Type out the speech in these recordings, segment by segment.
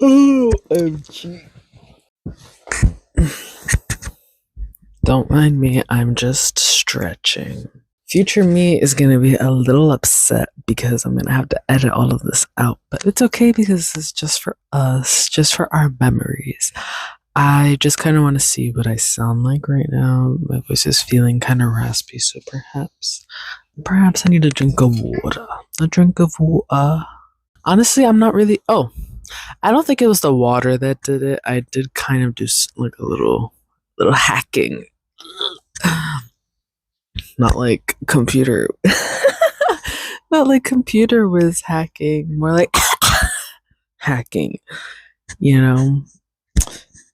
OMG. Don't mind me, I'm just stretching. Future me is gonna be a little upset because I'm gonna have to edit all of this out, but it's okay because it's just for us, just for our memories. I just kind of want to see what I sound like right now. My voice is feeling kind of raspy, so perhaps I need a drink of water. A drink of water. Honestly, I'm not really. Oh, I don't think it was the water that did it. I did kind of do like a little hacking. Not like computer. Not like computer was hacking. More like hacking. You know,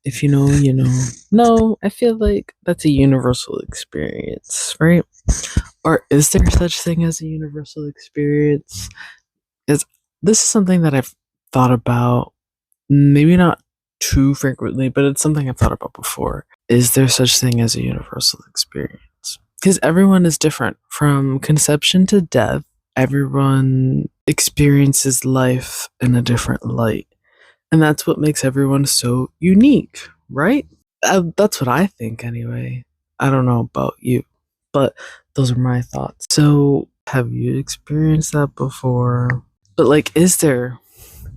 if you know, you know. No, I feel like that's a universal experience, right? Or is there such thing as a universal experience? Is this is something that I've thought about, maybe not too frequently, but it's something I've thought about before. Is there such thing as a universal experience? Because everyone is different from conception to death. Everyone experiences life in a different light. And that's what makes everyone so unique, right? That's what I think, anyway. I don't know about you, but those are my thoughts. So, have you experienced that before? But, like, is there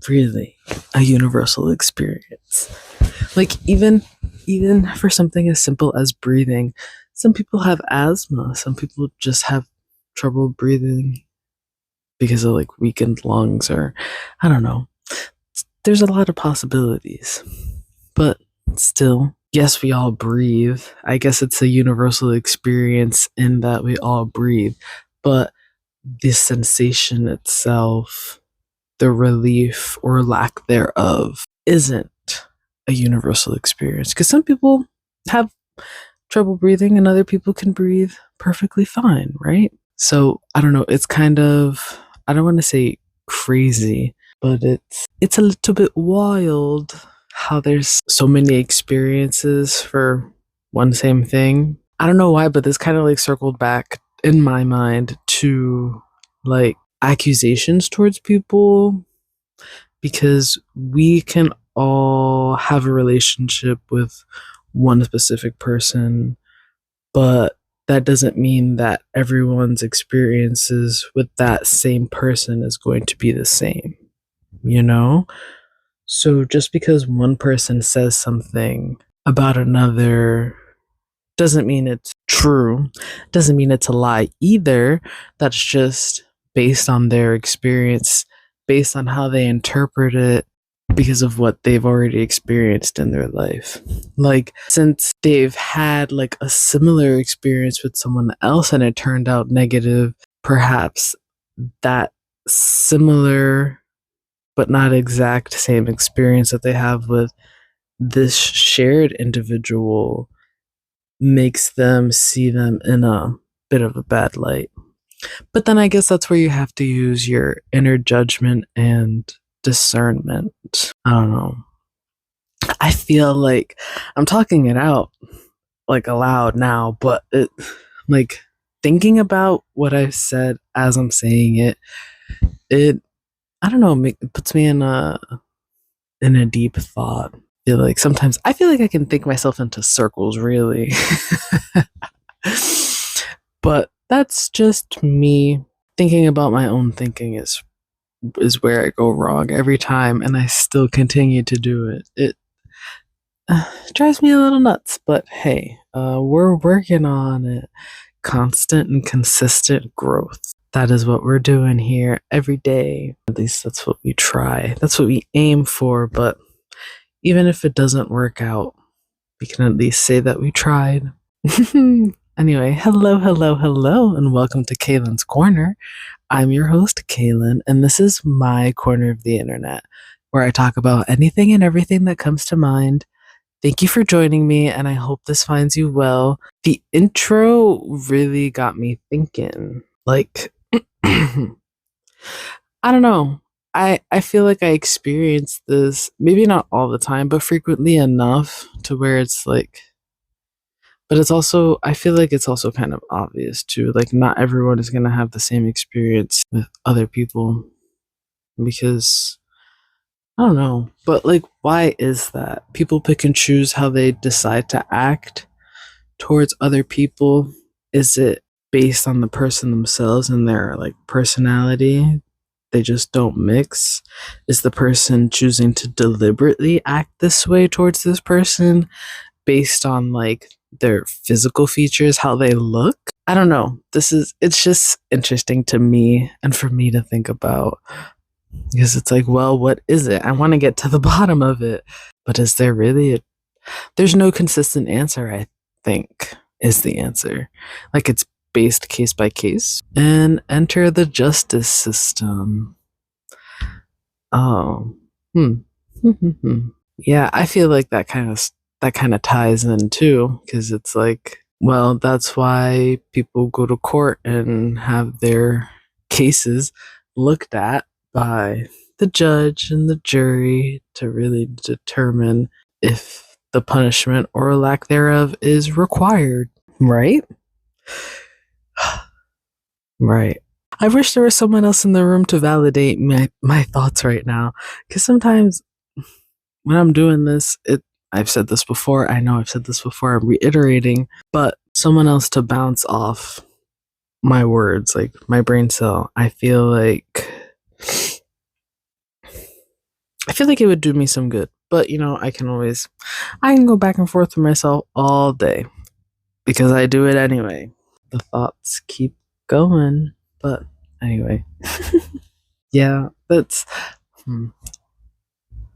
really a universal experience? Like, even for something as simple as breathing, some people have asthma, some people just have trouble breathing because of like weakened lungs, or I don't know. There's a lot of possibilities, but still, yes, we all breathe. I guess it's a universal experience in that we all breathe, but the sensation itself, the relief or lack thereof, isn't a universal experience, because some people have trouble breathing and other people can breathe perfectly fine, right? So I don't know, it's kind of, I don't want to say crazy, but it's a little bit wild how there's so many experiences for one same thing. I don't know why, but this kind of like circled back in my mind to like accusations towards people, because we can all have a relationship with one specific person, but that doesn't mean that everyone's experiences with that same person is going to be the same, you know? So just because one person says something about another doesn't mean it's true, doesn't mean it's a lie either. That's just based on their experience, based on how they interpret it, because of what they've already experienced in their life. Like, since they've had like a similar experience with someone else and it turned out negative, perhaps that similar but not exact same experience that they have with this shared individual makes them see them in a bit of a bad light. But then I guess that's where you have to use your inner judgment and discernment. I don't know. I feel like I'm talking it out like aloud now, but like thinking about what I've said as I'm saying it I don't know, it puts me in a deep thought. I feel like I can think myself into circles, really. But that's just me. Thinking about my own thinking is where I go wrong every time, and I still continue to do it. It drives me a little nuts, but hey, we're working on it. Constant and consistent growth. That is what we're doing here every day. At least that's what we try. That's what we aim for, but even if it doesn't work out, we can at least say that we tried. Anyway, hello, and welcome to Kaylin's Corner. I'm your host, Kaylin, and this is my corner of the internet, where I talk about anything and everything that comes to mind. Thank you for joining me, and I hope this finds you well. The intro really got me thinking. Like, I don't know. I feel like I experience this, maybe not all the time, but frequently enough to where it's like, but it's also, I feel like it's also kind of obvious too. Like, not everyone is going to have the same experience with other people, because I don't know, but like, why is that? People pick and choose how they decide to act towards other people. Is it based on the person themselves and their like personality? They just don't mix. Is the person choosing to deliberately act this way towards this person based on like their physical features, how they look? I don't know. It's just interesting to me and for me to think about, because it's like, well, what is it? I want to get to the bottom of it. But is there really there's no consistent answer, I think, is the answer. Like, it's based case by case. And enter the justice system. Oh. Hmm. Yeah, I feel like that kind of ties in too, because it's like, well, that's why people go to court and have their cases looked at by the judge and the jury to really determine if the punishment or lack thereof is required, right? Right. I wish there was someone else in the room to validate my thoughts right now, because sometimes when I'm doing this, I've said this before. I know I've said this before. I'm reiterating, but someone else to bounce off my words, like my brain cell. I feel like it would do me some good. But I can go back and forth with myself all day because I do it anyway. The thoughts keep going, but anyway, yeah, that's.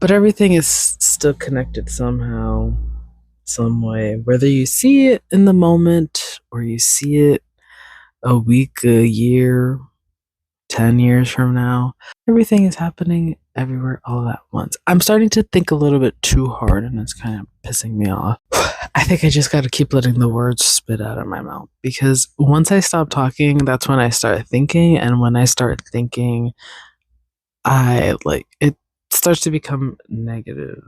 But everything is still connected somehow, some way. Whether you see it in the moment or you see it a week, a year, 10 years from now, everything is happening everywhere all at once. I'm starting to think a little bit too hard and it's kind of pissing me off. I think I just got to keep letting the words spit out of my mouth, because once I stop talking, that's when I start thinking. And when I start thinking, it starts to become negative.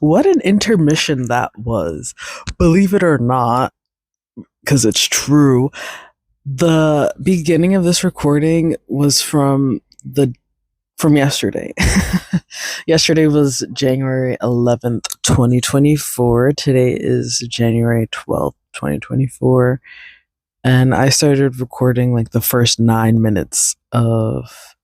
What an intermission that was. Believe it or not, because it's true, the beginning of this recording was from yesterday. Yesterday was January 11th, 2024. Today is January 12th, 2024. And I started recording like the first 9 minutes of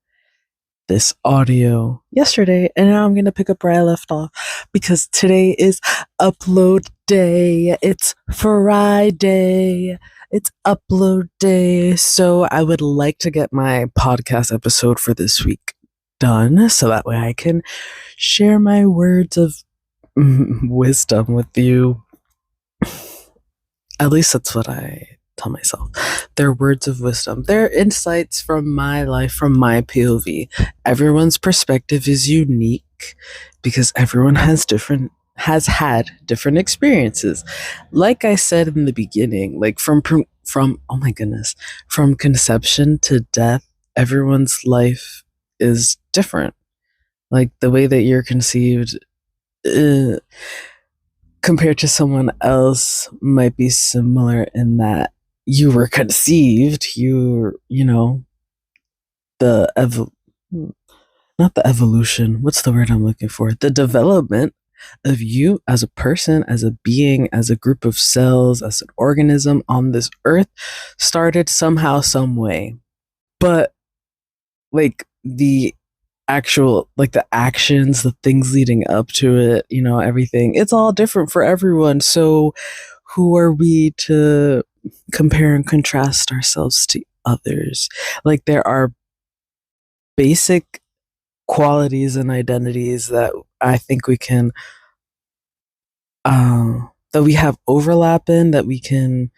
this audio yesterday, and now I'm going to pick up where I left off, because today is upload day. It's Friday. It's upload day. So I would like to get my podcast episode for this week done so that way I can share my words of wisdom with you. At least that's what I tell myself. They're words of wisdom. They're insights from my life, from my POV. Everyone's perspective is unique because everyone has had different experiences. Like I said in the beginning, like from oh my goodness, from conception to death, everyone's life is different. Like the way that you're conceived compared to someone else might be similar in that you were conceived, the not the evolution, what's the word I'm looking for? The development of you as a person, as a being, as a group of cells, as an organism on this earth started somehow, some way. But like the actual, like the actions, the things leading up to it, everything, it's all different for everyone. So who are we to compare and contrast ourselves to others? Like there are basic qualities and identities that I think we can that we have overlap in, that we can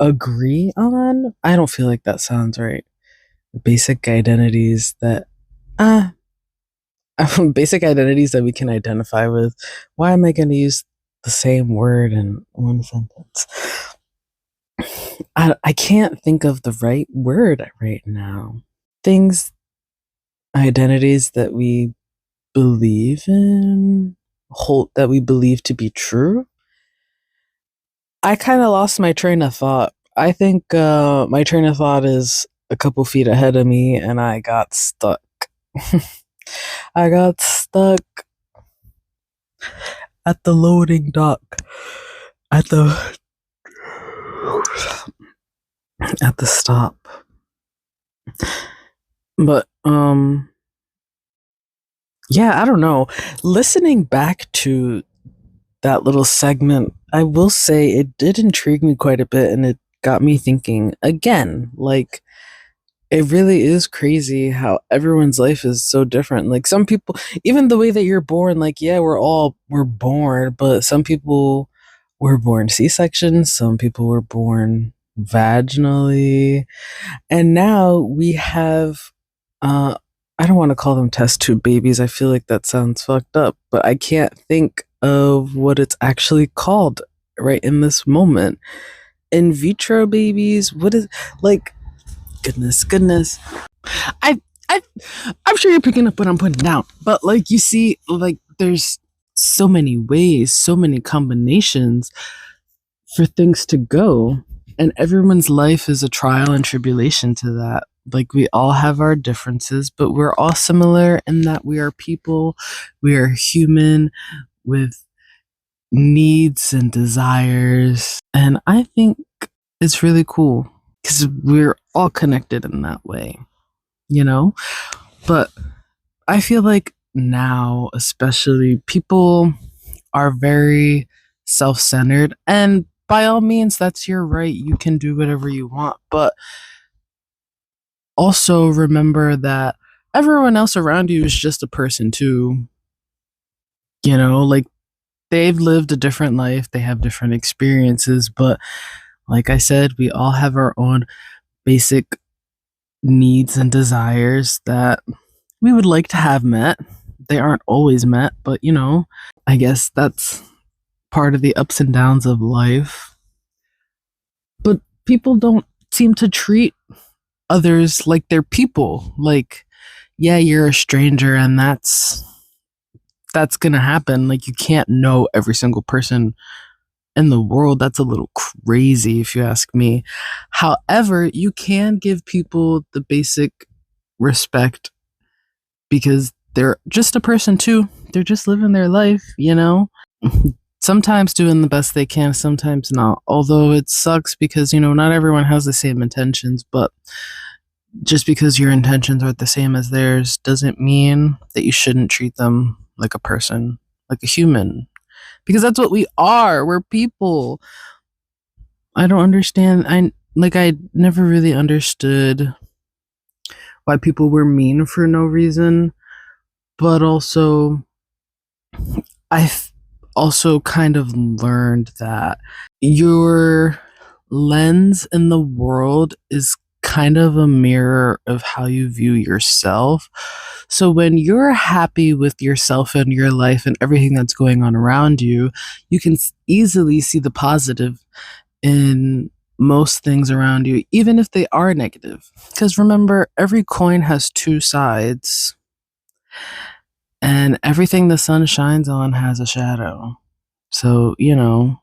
agree on. I don't feel like that sounds right. Basic identities that basic identities that we can identify with. Why am I going to use the same word in one sentence? I can't think of the right word right now. Identities that we believe in, that we believe to be true. I kind of lost my train of thought. I think my train of thought is a couple feet ahead of me and I got stuck. I got stuck at the loading dock at the stop. But yeah, I don't know. Listening back to that little segment, I will say it did intrigue me quite a bit, and it got me thinking again, like it really is crazy how everyone's life is so different. Like some people, even the way that you're born, like yeah, we're born, but some people were born C-section, some people were born vaginally, and now we have uh I don't want to call them test tube babies. I feel like that sounds fucked up, but I can't think of what it's actually called right in this moment. In vitro babies, what is like goodness. I I I'm sure you're picking up what I'm putting down. But like you see, like there's so many ways, so many combinations for things to go. And everyone's life is a trial and tribulation to that. Like we all have our differences, but we're all similar in that we are people, we are human with needs and desires. And I think it's really cool because we're all connected in that way, you know? But I feel like now, especially, people are very self centered. And by all means, that's your right. You can do whatever you want. But also remember that everyone else around you is just a person too. You know, like they've lived a different life, they have different experiences. But like I said, we all have our own basic needs and desires that we would like to have met. They aren't always met, but you know, I guess that's part of the ups and downs of life. But people don't seem to treat others like they're people. Like, yeah, you're a stranger and that's going to happen. Like you can't know every single person in the world. That's a little crazy if you ask me. However, you can give people the basic respect because they're just a person too. They're just living their life, you know? Sometimes doing the best they can, sometimes not. Although it sucks because, you know, not everyone has the same intentions, but just because your intentions aren't the same as theirs doesn't mean that you shouldn't treat them like a person, like a human. Because that's what we are. We're people. I don't understand. I never really understood why people were mean for no reason, but also I've also kind of learned that your lens in the world is kind of a mirror of how you view yourself. So when you're happy with yourself and your life and everything that's going on around you, you can easily see the positive in most things around you, even if they are negative. Because remember, every coin has two sides, and everything the sun shines on has a shadow. So, you know.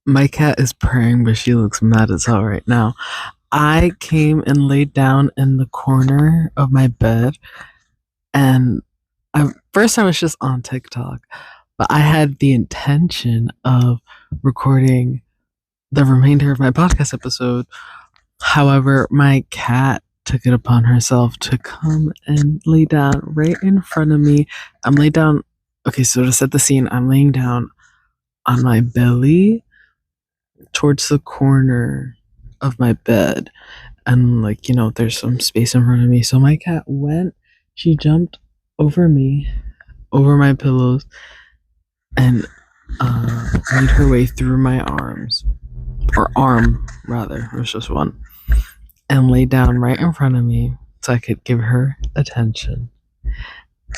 My cat is purring, but she looks mad as hell right now. I came and laid down in the corner of my bed, and first I was just on TikTok, but I had the intention of recording the remainder of my podcast episode. However, my cat took it upon herself to come and lay down right in front of me. I'm laid down. Okay, so to set the scene, I'm laying down on my belly towards the corner of my bed. And, like, you know, there's some space in front of me. So my cat she jumped over me, over my pillows, and made her way through my arms, or arm, rather. It was just one. And lay down right in front of me so I could give her attention.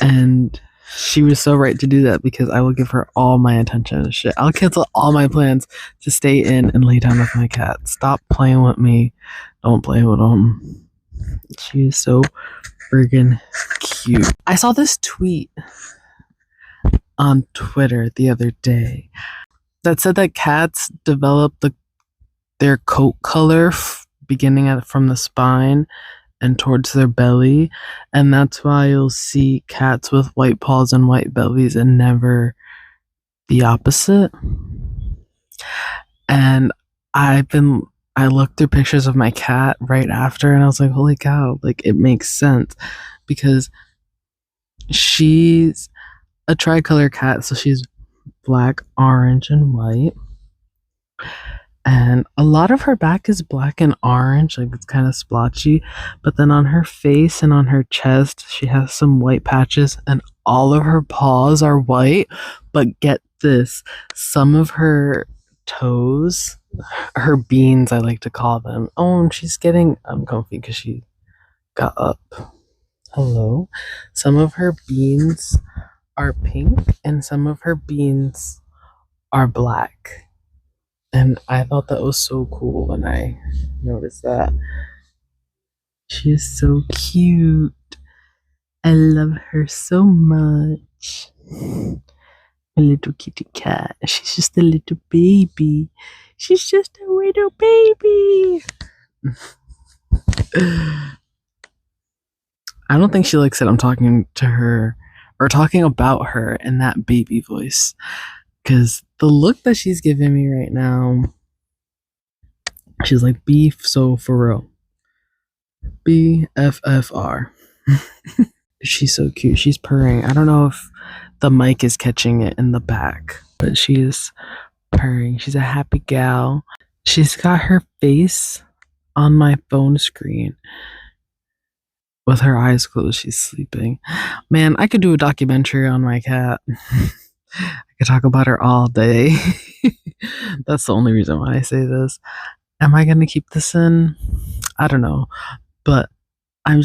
And she was so right to do that because I will give her all my attention and shit. I'll cancel all my plans to stay in and lay down with my cat. Stop playing with me. Don't play with them. She is so friggin' cute. I saw this tweet on Twitter the other day that said that cats develop the their coat color beginning from the spine and towards their belly, and that's why you'll see cats with white paws and white bellies and never the opposite. And I looked through pictures of my cat right after, and I was like, holy cow, like it makes sense because she's a tricolor cat, so she's black, orange, and white. And a lot of her back is black and orange, like it's kind of splotchy. But then on her face and on her chest, she has some white patches, and all of her paws are white. But get this, some of her toes, her beans, I like to call them. Oh, and she's getting uncomfy because she got up. Hello. Some of her beans are pink, and some of her beans are black. And I thought that was so cool when I noticed that. She is so cute. I love her so much. A little kitty cat. She's just a little baby. She's just a little baby. I don't think she likes that I'm talking to her or talking about her in that baby voice. Because the look that she's giving me right now, she's like, beef, so for real. BFFR. She's so cute. She's purring. I don't know if the mic is catching it in the back, but she's purring. She's a happy gal. She's got her face on my phone screen with her eyes closed. She's sleeping. Man, I could do a documentary on my cat. I could talk about her all day. That's the only reason why I say this. Am I going to keep this in? I don't know. But I'm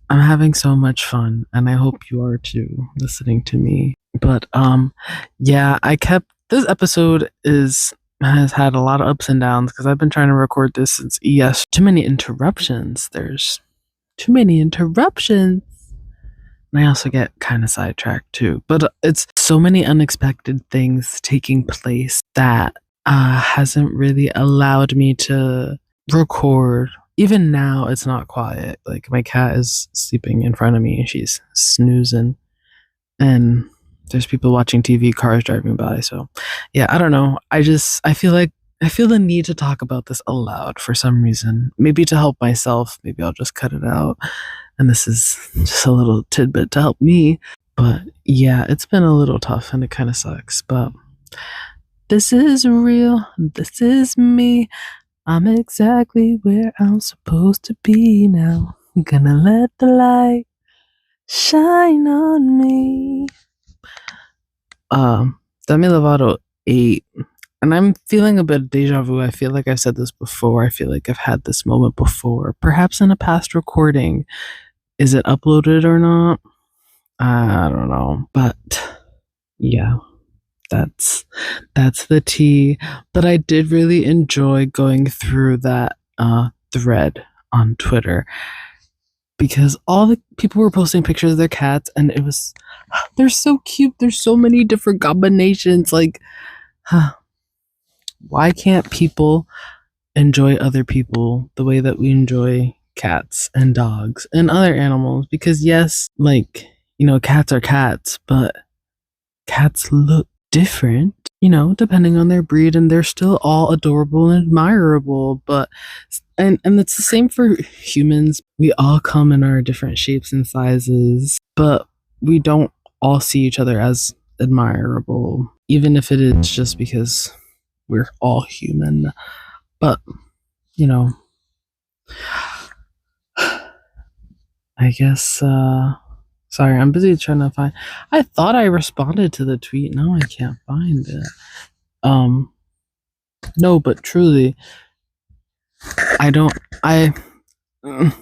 having so much fun, and I hope you are too, listening to me. But yeah, this episode has had a lot of ups and downs because I've been trying to record this since ES. Too many interruptions. There's too many interruptions. And I also get kind of sidetracked too. But it's so many unexpected things taking place that hasn't really allowed me to record. Even now, it's not quiet. Like, my cat is sleeping in front of me and she's snoozing. And there's people watching TV, cars driving by. So, yeah, I don't know. I feel the need to talk about this aloud for some reason. Maybe to help myself. Maybe I'll just cut it out. And this is just a little tidbit to help me. But yeah, it's been a little tough and it kind of sucks. But this is real. This is me. I'm exactly where I'm supposed to be now. I'm gonna let the light shine on me. Demi Lovato 8. And I'm feeling a bit of deja vu. I feel like I've said this before. I feel like I've had this moment before. Perhaps in a past recording. Is it uploaded or not? I don't know. But yeah. That's the tea. But I did really enjoy going through that thread on Twitter because all the people were posting pictures of their cats, and they're so cute. There's so many different combinations. Like, why can't people enjoy other people the way that we enjoy cats and dogs and other animals? Because yes, like, cats are cats, but cats look different, depending on their breed, and they're still all adorable and admirable. But and it's the same for humans. We all come in our different shapes and sizes, but we don't all see each other as admirable, even if it is just because we're all human. But I guess sorry, I'm busy trying to find. I thought I responded to the tweet. Now I can't find it. No, but truly, I don't want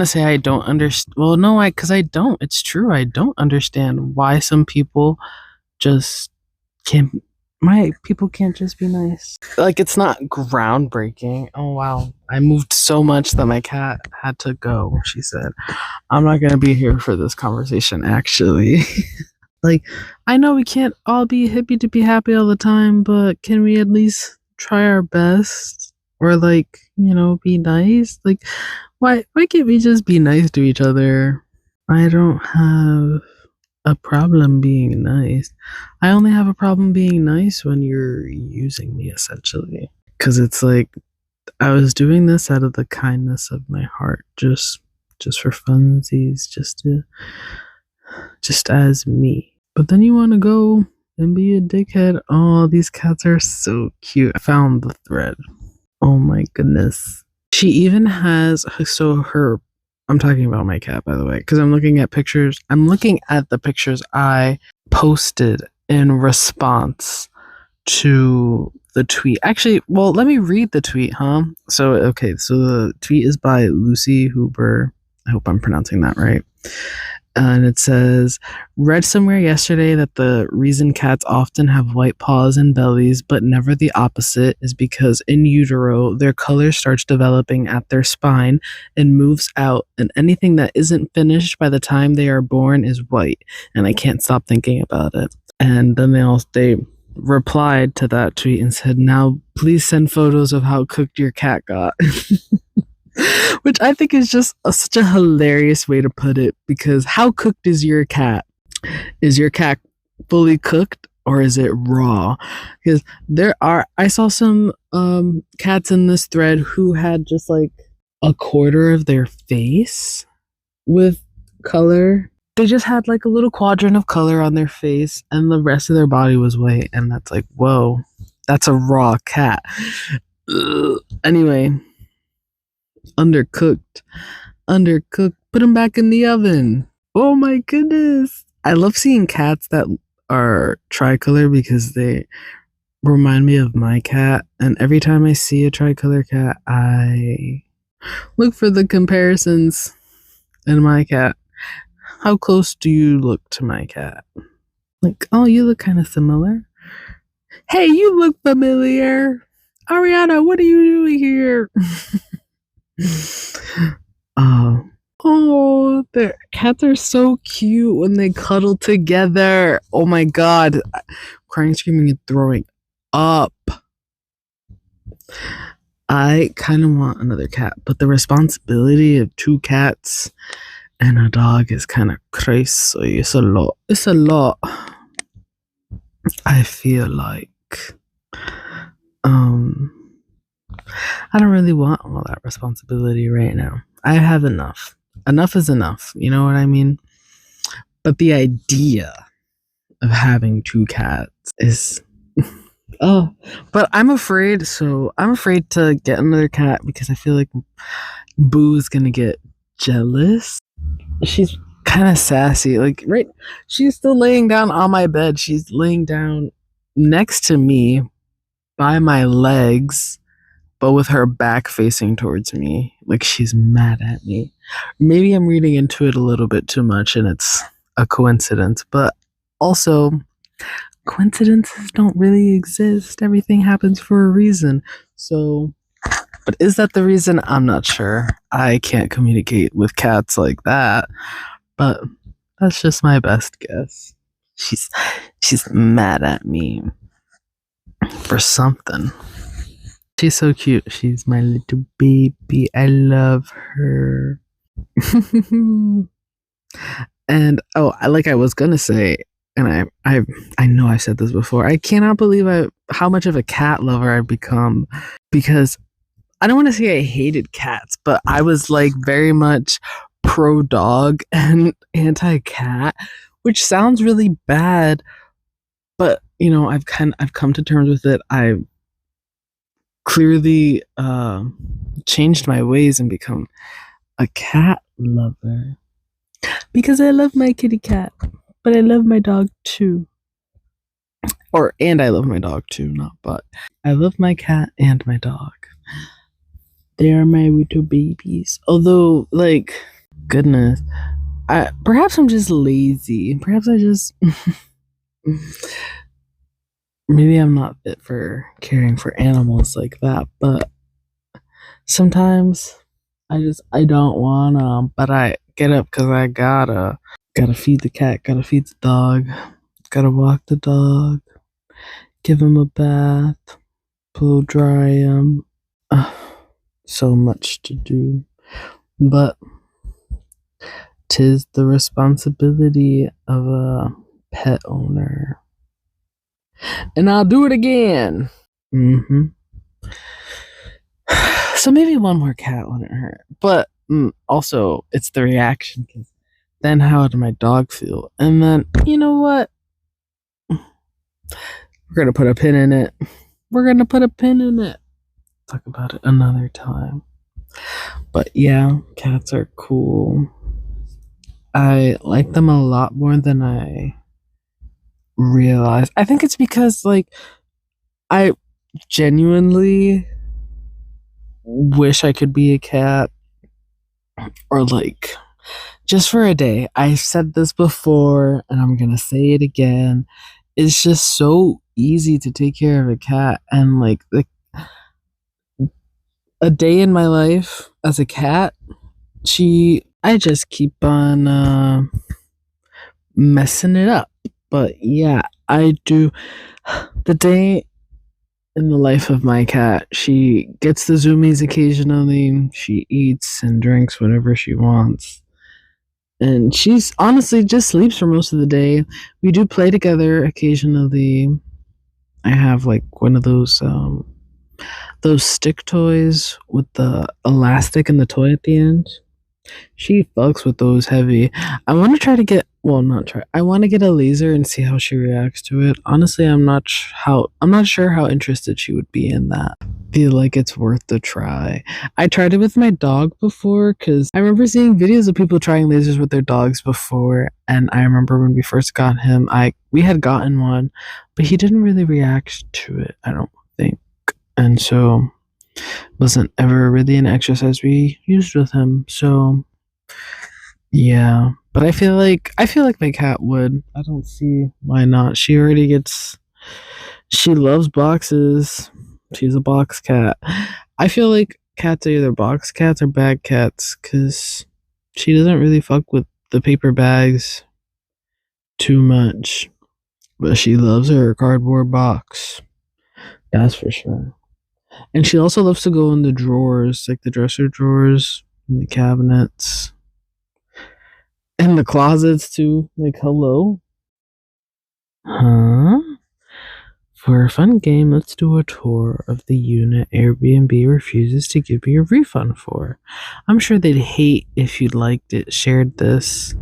to say I don't understand. Well, no, because I don't. It's true. I don't understand why some people just can't. People can't just be nice. Like, it's not groundbreaking. Oh, wow. I moved so much that my cat had to go. She said, I'm not going to be here for this conversation, actually. Like, I know we can't all be hippie to be happy all the time, but can we at least try our best or like, be nice. Like why can't we just be nice to each other? I don't have a problem being nice. I only have a problem being nice when you're using me essentially. Cuz it's like I was doing this out of the kindness of my heart, just for funsies, just as me. But then you want to go and be a dickhead. Oh, these cats are so cute. I found the thread. Oh my goodness. She even has I'm talking about my cat, by the way, because I'm looking at pictures. I'm looking at the pictures I posted in response to the tweet. Actually, well, let me read the tweet, huh? So the tweet is by Lucy Huber. I hope I'm pronouncing that right. And it says, read somewhere yesterday that the reason cats often have white paws and bellies, but never the opposite, is because in utero, their color starts developing at their spine and moves out, and anything that isn't finished by the time they are born is white. And I can't stop thinking about it. And then they replied to that tweet and said, now please send photos of how cooked your cat got. Which I think is just such a hilarious way to put it, because how cooked is your cat? Is your cat fully cooked or is it raw? Because I saw some cats in this thread who had just like a quarter of their face with color. They just had like a little quadrant of color on their face and the rest of their body was white. And that's like, whoa, that's a raw cat. Ugh. Anyway. Undercooked, put them back in the oven. Oh my goodness. I love seeing cats that are tricolor because they remind me of my cat. And every time I see a tricolor cat, I look for the comparisons in my cat. How close do you look to my cat? Like, oh, you look kind of similar. Hey, you look familiar. Ariana, what are you doing here? The cats are so cute when they cuddle together. Oh my god. Crying, screaming, and throwing up. I kind of want another cat, but the responsibility of 2 cats and a dog is kind of crazy. It's a lot. I feel like I don't really want all that responsibility right now. I have enough. Enough is enough. You know what I mean? But the idea of having 2 cats is but I'm afraid to get another cat because I feel like Boo's gonna get jealous. She's kind of sassy. Like, right, she's still laying down on my bed. She's laying down next to me by my legs, but with her back facing towards me. Like, she's mad at me. Maybe I'm reading into it a little bit too much and it's a coincidence, but also coincidences don't really exist. Everything happens for a reason. So, but is that the reason? I'm not sure. I can't communicate with cats like that, but that's just my best guess. She's mad at me for something. She's so cute. She's my little baby. I love her. And I was gonna say, and I know I've said this before. I cannot believe how much of a cat lover I've become, because I don't want to say I hated cats, but I was like very much pro dog and anti cat, which sounds really bad, but I've come to terms with it. I've clearly changed my ways and become a cat lover because I love my kitty cat, but I love my dog too. And I love my dog too, not but. I love my cat and my dog. They are my little babies. Although, like, goodness, perhaps I'm just lazy. Perhaps I just maybe I'm not fit for caring for animals like that, but sometimes I don't wanna, but I get up because I gotta feed the cat, gotta feed the dog, gotta walk the dog, give him a bath, blow dry uh, so much to do. But 'tis the responsibility of a pet owner. And I'll do it again. Mm-hmm. So maybe one more cat wouldn't hurt. But also, it's the reaction. Cause then how did my dog feel? And then, you know what? We're going to put a pin in it. We're going to put a pin in it. Talk about it another time. But yeah, cats are cool. I like them a lot more than I realized. I think it's because, like, I genuinely wish I could be a cat, or like just for a day. I said this before and I'm gonna say it again. It's just so easy to take care of a cat, and like a day in my life as a cat, I just keep on messing it up. But yeah, I do. The day in the life of my cat, she gets the zoomies occasionally. She eats and drinks whatever she wants. And she's honestly just sleeps for most of the day. We do play together occasionally. I have like one of those stick toys with the elastic and the toy at the end. She fucks with those heavy. I want to try to get, well, not try. I want to get a laser and see how she reacts to it. Honestly, I'm not sure how interested she would be in that. Feel like it's worth the try. I tried it with my dog before because I remember seeing videos of people trying lasers with their dogs before, and I remember when we first got him, we had gotten one, but he didn't really react to it, I don't think. And so wasn't ever really an exercise we used with him. So yeah, but I feel like my cat would. I don't see why not. She loves boxes. She's a box cat. I feel like cats are either box cats or bag cats because she doesn't really fuck with the paper bags too much, but she loves her cardboard box. That's for sure. And she also loves to go in the drawers, like the dresser drawers, and the cabinets, and the closets too. Like, hello? Huh? For a fun game, let's do a tour of the unit Airbnb refuses to give me a refund for. I'm sure they'd hate if you liked it, shared this,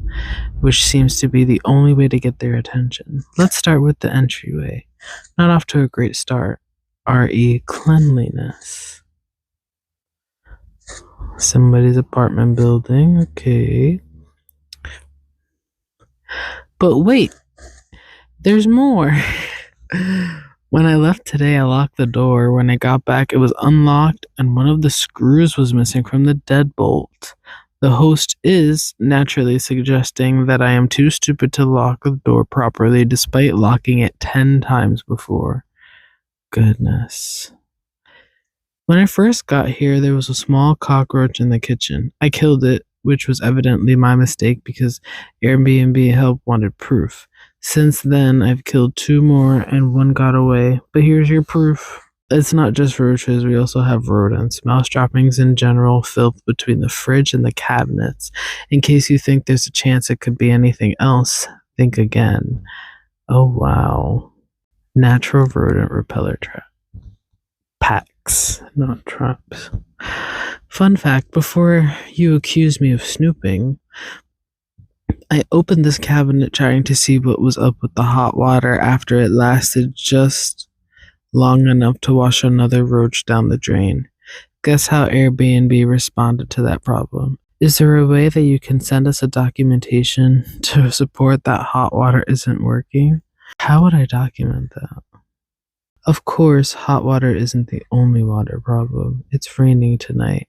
which seems to be the only way to get their attention. Let's start with the entryway. Not off to a great start. RE cleanliness. Somebody's apartment building. Okay. But wait, there's more. When I left today, I locked the door. When I got back, it was unlocked and one of the screws was missing from the deadbolt. The host is naturally suggesting that I am too stupid to lock the door properly despite locking it 10 times before. Goodness. When I first got here, there was a small cockroach in the kitchen. I killed it, which was evidently my mistake because Airbnb help wanted proof. Since then, I've killed 2 more and 1 got away. But here's your proof. It's not just roaches, we also have rodents, mouse droppings in general, filth between the fridge and the cabinets. In case you think there's a chance it could be anything else, think again. Oh wow. Natural rodent repeller trap. Packs, not traps. Fun fact, before you accuse me of snooping, I opened this cabinet trying to see what was up with the hot water after it lasted just long enough to wash another roach down the drain. Guess how Airbnb responded to that problem? Is there a way that you can send us a documentation to support that hot water isn't working? How would I document that? Of course, hot water isn't the only water problem. It's raining tonight,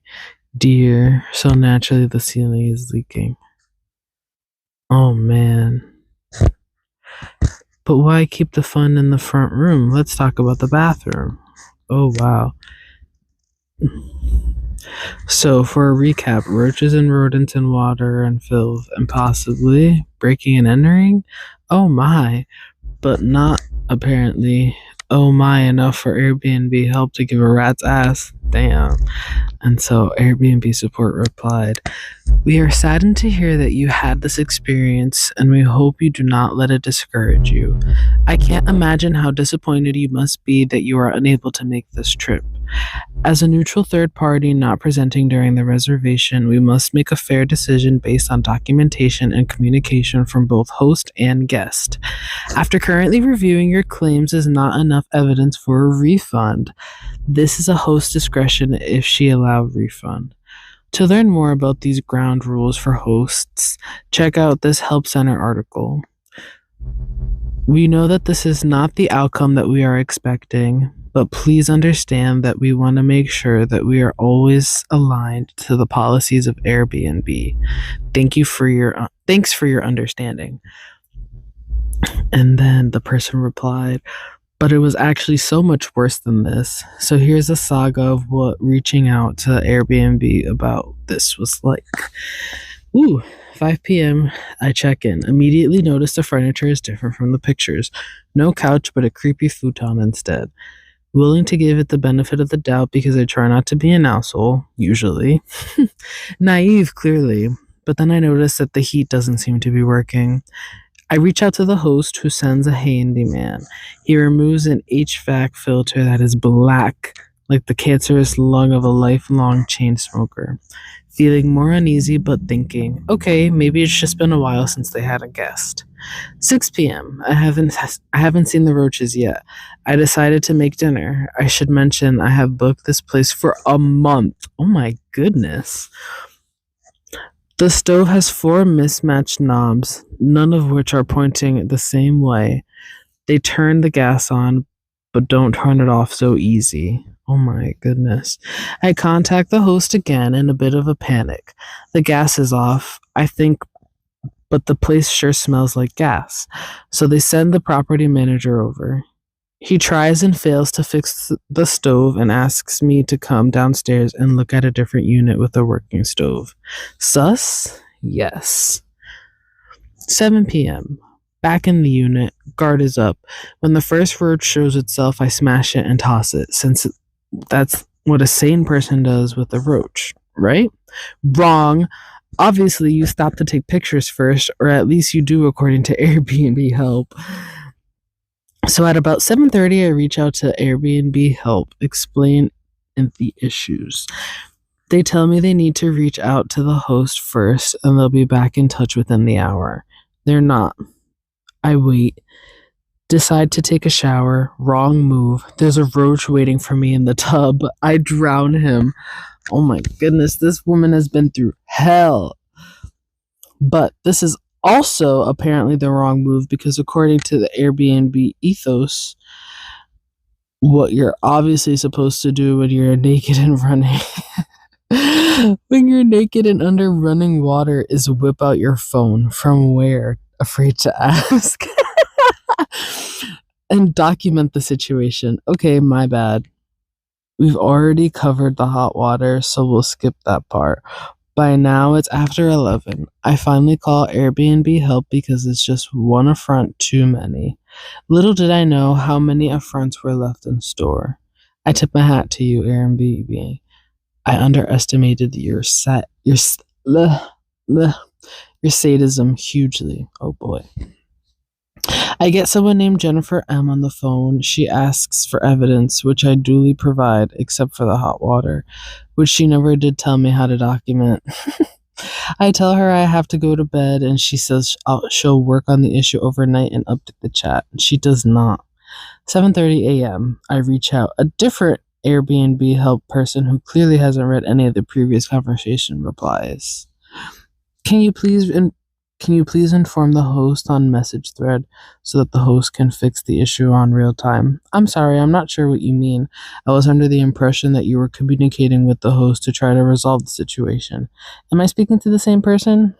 dear, so naturally the ceiling is leaking. Oh man. But why keep the fun in the front room? Let's talk about the bathroom. Oh wow. So for a recap, roaches and rodents in water and filth and possibly breaking and entering? Oh my. But not apparently Oh my, enough for Airbnb help to give a rat's ass. Damn. And so Airbnb support replied, "We are saddened to hear that you had this experience, and we hope you do not let it discourage you. I can't imagine how disappointed you must be that you are unable to make this trip. As a neutral third party not presenting during the reservation, we must make a fair decision based on documentation and communication from both host and guest. After currently reviewing your claims is not enough evidence for a refund. This is a host discretion if she allowed refund. To learn more about these ground rules for hosts, check out this Help Center article. We know that this is not the outcome that we are expecting, but please understand that we want to make sure that we are always aligned to the policies of Airbnb. Thanks for your understanding." And then the person replied, "But it was actually so much worse than this. So here's a saga of what reaching out to Airbnb about this was like. 5 p.m. I check in. Immediately notice the furniture is different from the pictures. No couch, but a creepy futon instead. Willing to give it the benefit of the doubt because I try not to be an asshole, usually. Naive, clearly. But then I notice that the heat doesn't seem to be working. I reach out to the host, who sends a handyman. He removes an HVAC filter that is black, like the cancerous lung of a lifelong chain smoker. Feeling more uneasy, but thinking, okay, maybe it's just been a while since they had a guest. 6 p.m. I haven't seen the roaches yet. I decided to make dinner. I should mention I have booked this place for a month. Oh my goodness. The stove has 4 mismatched knobs, none of which are pointing the same way. They turn the gas on, but don't turn it off so easy. Oh my goodness. I contact the host again in a bit of a panic. The gas is off, I think, but the place sure smells like gas. So they send the property manager over. He tries and fails to fix the stove and asks me to come downstairs and look at a different unit with a working stove. Sus? Yes. 7 p.m. Back in the unit, guard is up. When the first roach shows itself, I smash it and toss it, since that's what a sane person does with a roach, right? Wrong. Obviously, you stop to take pictures first, or at least you do according to Airbnb help. So at about 7:30, I reach out to Airbnb help, explain the issues. They tell me they need to reach out to the host first, and they'll be back in touch within the hour. They're not. I wait. Decide to take a shower. Wrong move. There's a roach waiting for me in the tub. I drown him. Oh my goodness, this woman has been through hell. But this is also apparently the wrong move, because according to the Airbnb ethos, what you're obviously supposed to do when you're naked and running when you're naked and under running water is whip out your phone. From where? Afraid to ask. And document the situation. Okay, my bad. We've already covered the hot water, so we'll skip that part. By now, it's after 11. I finally call Airbnb help because it's just one affront too many. Little did I know how many affronts were left in store. I tip my hat to you, Airbnb. I underestimated your sadism hugely. Oh boy. I get someone named Jennifer M on the phone. She asks for evidence, which I duly provide, except for the hot water, which she never did tell me how to document. I tell her I have to go to bed, and she says she'll work on the issue overnight and update the chat. She does not. 7:30 a.m. I reach out. A different Airbnb help person who clearly hasn't read any of the previous conversation replies. Can you please inform the host on message thread so that the host can fix the issue on real time? I'm sorry, I'm not sure what you mean. I was under the impression that you were communicating with the host to try to resolve the situation. Am I speaking to the same person?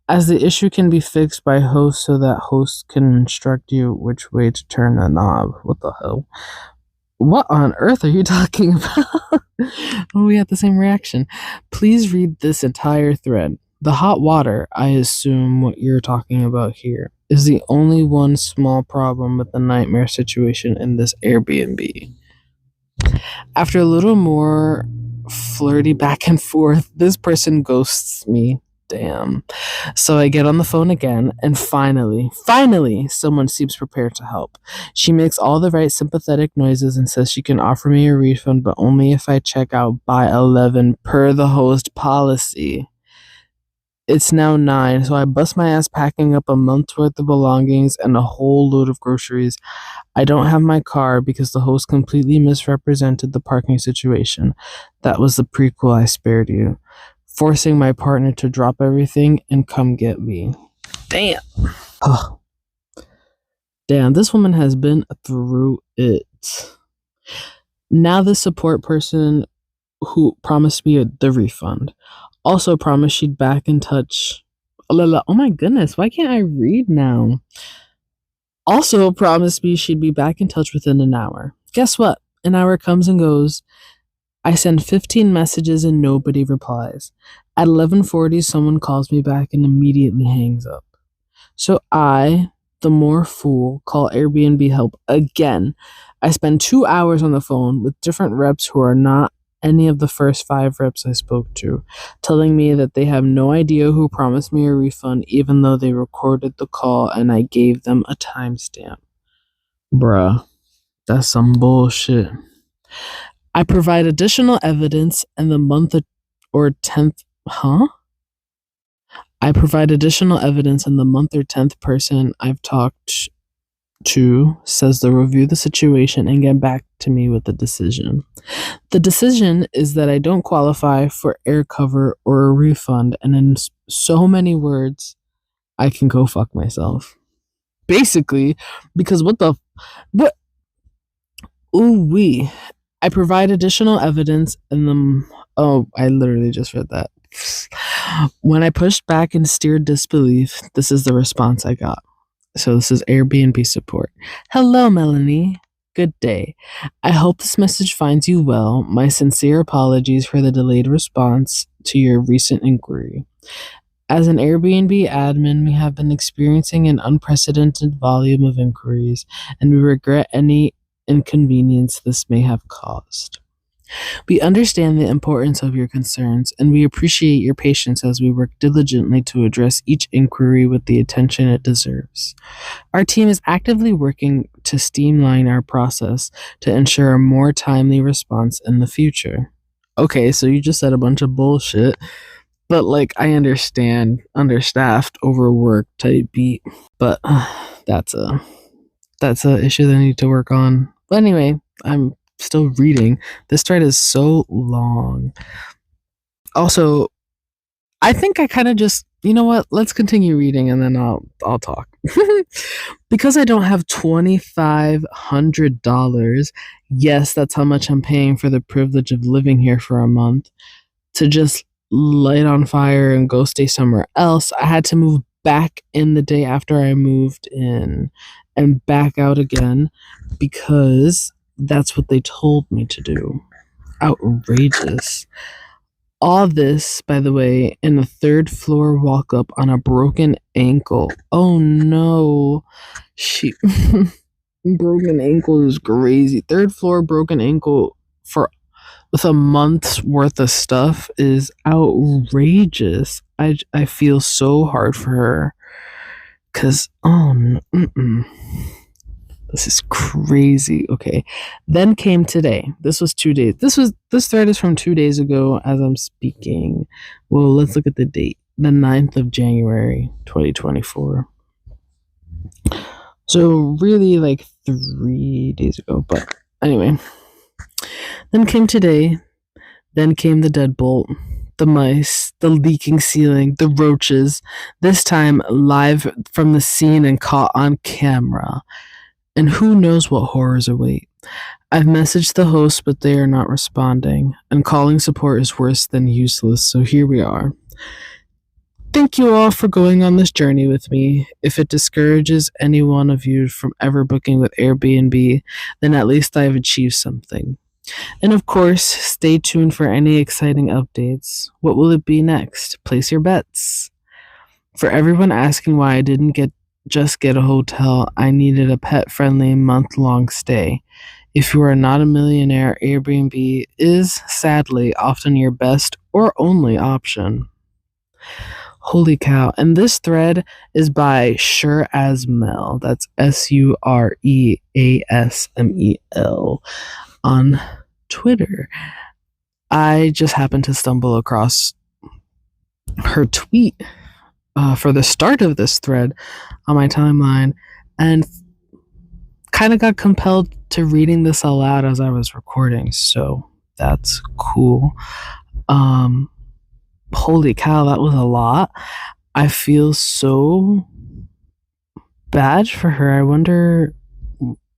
As the issue can be fixed by host so that host can instruct you which way to turn the knob. What the hell? What on earth are you talking about? Oh, we had the same reaction. Please read this entire thread. The hot water, I assume what you're talking about here. is the only one small problem with the nightmare situation in this Airbnb. After a little more flirty back and forth, this person ghosts me. Damn. So I get on the phone again, and finally, someone seems prepared to help. She makes all the right sympathetic noises and says she can offer me a refund, but only if I check out by 11 per the host policy. It's now 9, so I bust my ass packing up a month's worth of belongings and a whole load of groceries. I don't have my car because the host completely misrepresented the parking situation. That was the prequel I spared you, forcing my partner to drop everything and come get me. Damn. Oh, damn, this woman has been through it. Now the support person who promised me the refund also promised she'd back in touch. Oh my goodness, why can't I read now? Also promised me she'd be back in touch within an hour. Guess what? An hour comes and goes. I send 15 messages and nobody replies. At 11:40, someone calls me back and immediately hangs up. So I, the more fool, call Airbnb help again. I spend 2 hours on the phone with different reps who are not any of the first 5 reps I spoke to, telling me that they have no idea who promised me a refund, even though they recorded the call and I gave them a timestamp. Bruh, that's some bullshit. I provide additional evidence and the month or 10th, I provide additional evidence and the month or 10th person I've talked to says they'll review the situation and get back to me with a decision. The decision is that I don't qualify for air cover or a refund, and in so many words, I can go fuck myself. Basically, because what? Ooh wee. I provide additional evidence and I literally just read that. When I pushed back in steered disbelief, this is the response I got. So this is Airbnb support. Hello, Melanie. Good day. I hope this message finds you well. My sincere apologies for the delayed response to your recent inquiry. As an Airbnb admin, we have been experiencing an unprecedented volume of inquiries, and we regret any inconvenience this may have caused. We understand the importance of your concerns, and we appreciate your patience as we work diligently to address each inquiry with the attention it deserves. Our team is actively working to streamline our process to ensure a more timely response in the future. Okay, so you just said a bunch of bullshit, but I understand understaffed, overworked type beat, but that's a issue that I need to work on. But anyway, I'm still reading. This thread is so long. Also, I think I kind of just, you know what? Let's continue reading and then I'll talk. Because I don't have $2,500. Yes, that's how much I'm paying for the privilege of living here for a month. To just light on fire and go stay somewhere else, I had to move back in the day after I moved in and back out again because that's what they told me to do. Outrageous. All this, by the way, in a 3rd floor walk up on a broken ankle. Oh no. She broken ankle is crazy. 3rd floor broken ankle with a month's worth of stuff is outrageous. I feel so hard for her. Cause this is crazy. Okay. Then came today. This was 2 days. This thread is from 2 days ago as I'm speaking. Well, let's look at the date. The 9th of January, 2024. So really 3 days ago. But anyway. Then came today. Then came the deadbolt, the mice, the leaking ceiling, the roaches. This time live from the scene and caught on camera. And who knows what horrors await. I've messaged the host, but they are not responding, and calling support is worse than useless, so here we are. Thank you all for going on this journey with me. If it discourages any one of you from ever booking with Airbnb, then at least I've achieved something. And of course, stay tuned for any exciting updates. What will it be next? Place your bets. For everyone asking why I didn't get just get a hotel. I needed a pet-friendly month-long stay. If you are not a millionaire, Airbnb is sadly often your best or only option. Holy cow. And this thread is by Sure As Mel. That's SUREASMEL on Twitter. I just happened to stumble across her tweet for the start of this thread on my timeline and kind of got compelled to reading this aloud as I was recording. So that's cool. Holy cow, that was a lot. I feel so bad for her. I wonder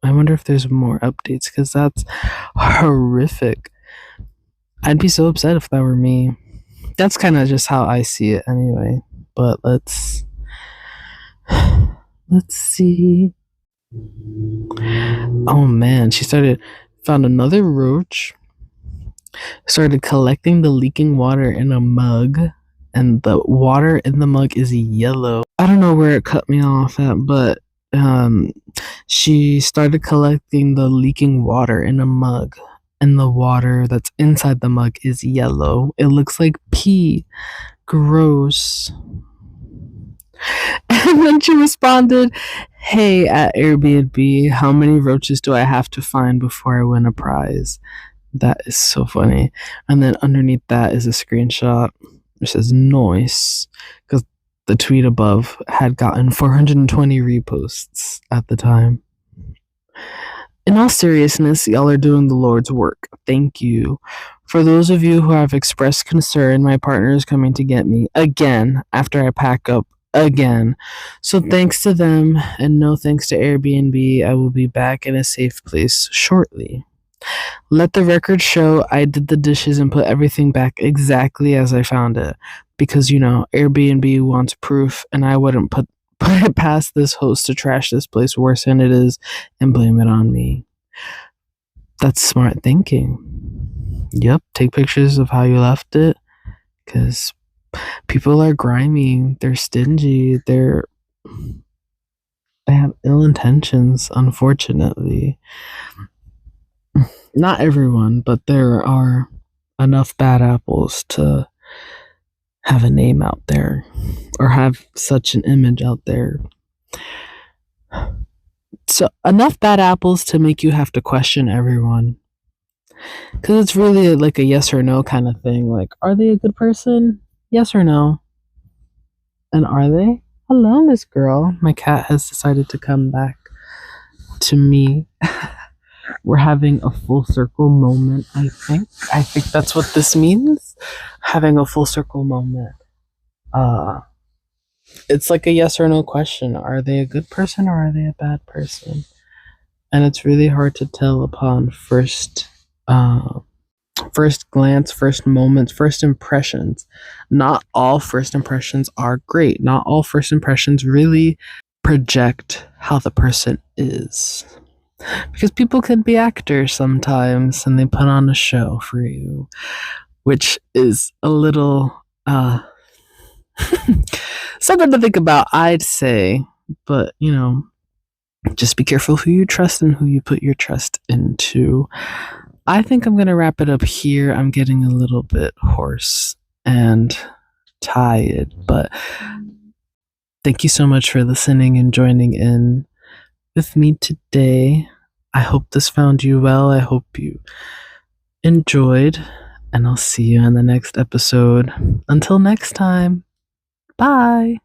if there's more updates because that's horrific. I'd be so upset if that were me. That's kind of just how I see it anyway. But let's see. Oh man, she found another roach. Started collecting the leaking water in a mug, and the water in the mug is yellow. I don't know where it cut me off at, but she started collecting the leaking water in a mug, and the water that's inside the mug is yellow. It looks like pee. Gross. And then she responded, "Hey, at Airbnb, how many roaches do I have to find before I win a prize?" That is so funny. And then underneath that is a screenshot. It says "Noise," because the tweet above had gotten 420 reposts at the time. In all seriousness, y'all are doing the Lord's work. Thank you. For those of you who have expressed concern, my partner is coming to get me again after I pack up again. So thanks to them and no thanks to Airbnb, I will be back in a safe place shortly. Let the record show I did the dishes and put everything back exactly as I found it. Because, Airbnb wants proof, and I wouldn't put it past this host to trash this place worse than it is and blame it on me. That's smart thinking. Yep, take pictures of how you left it. Because people are grimy, they're stingy, they have ill intentions, unfortunately. Not everyone, but there are enough bad apples to have a name out there or have such an image out there. So enough bad apples to make you have to question everyone. Because it's really like a yes or no kind of thing. Like, are they a good person? Yes or no? And are they? Hello, Miss Girl. My cat has decided to come back to me. We're having a full circle moment, I think. I think that's what this means. Having a full circle moment. It's like a yes or no question. Are they a good person or are they a bad person? And it's really hard to tell upon first glance, first moments, first impressions. Not all first impressions are great. Not all first impressions really project how the person is. Because people can be actors sometimes and they put on a show for you, which is a little something to think about, I'd say. But, just be careful who you trust and who you put your trust into. I think I'm going to wrap it up here. I'm getting a little bit hoarse and tired, but thank you so much for listening and joining in with me today. I hope this found you well. I hope you enjoyed, and I'll see you in the next episode. Until next time, bye.